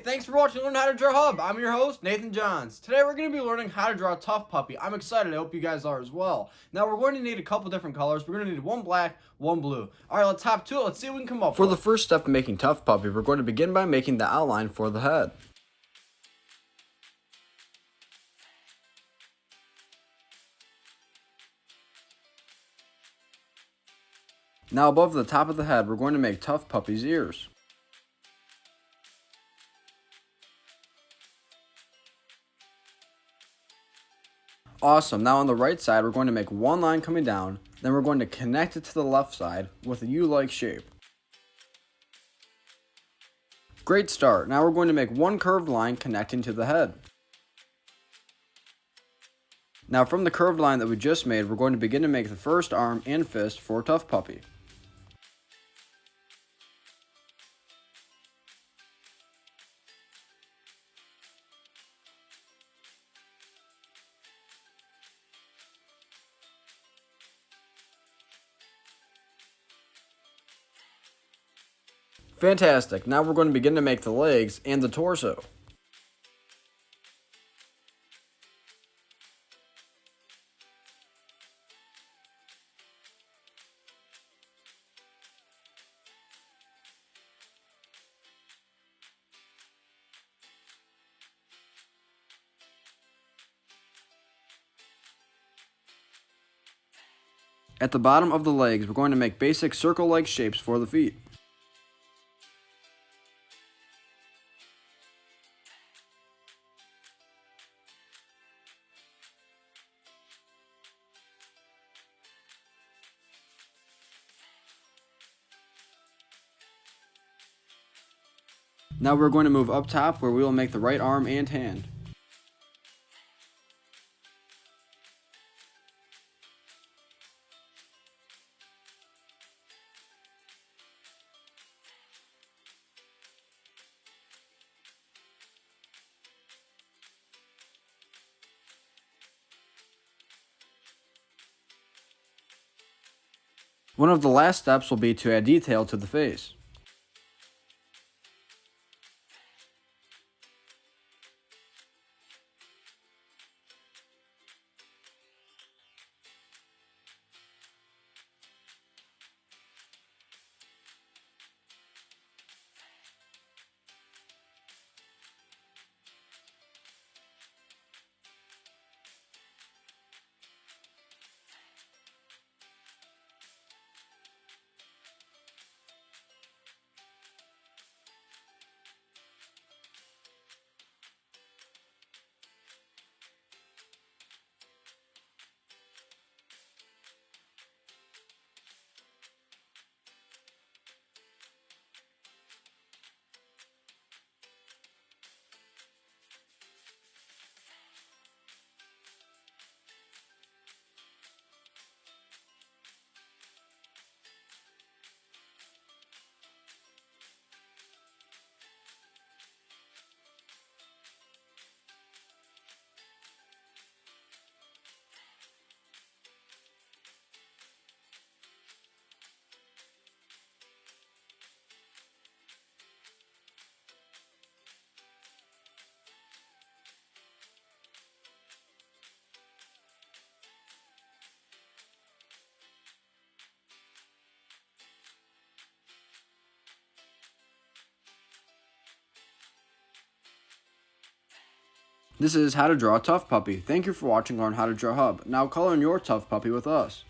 thanks for watching Learn How to Draw Hub. I'm your host, Nathan Johns. Today we're going to be learning how to draw a Tuff Puppy. I'm excited. I hope you guys are as well. Now we're going to need a couple different colors. We're going to need one black, one blue. Alright, let's hop to it. Let's see what we can come up with. For the first step in making Tuff Puppy, we're going to begin by making the outline for the head. Now above the top of the head, we're going to make Tuff Puppy's ears. Awesome. Now on the right side, we're going to make one line coming down, then we're going to connect it to the left side with a U-like shape. Great start. Now we're going to make one curved line connecting to the head. Now from the curved line that we just made, we're going to begin to make the first arm and fist for Tuff Puppy. Fantastic. Now we're going to begin to make the legs and the torso. At the bottom of the legs, we're going to make basic circle-like shapes for the feet. Now we're going to move up top where we will make the right arm and hand. One of the last steps will be to add detail to the face. This is How to Draw a Tuff Puppy. Thank you for watching Learn How to Draw Hub. Now color in your Tuff Puppy with us.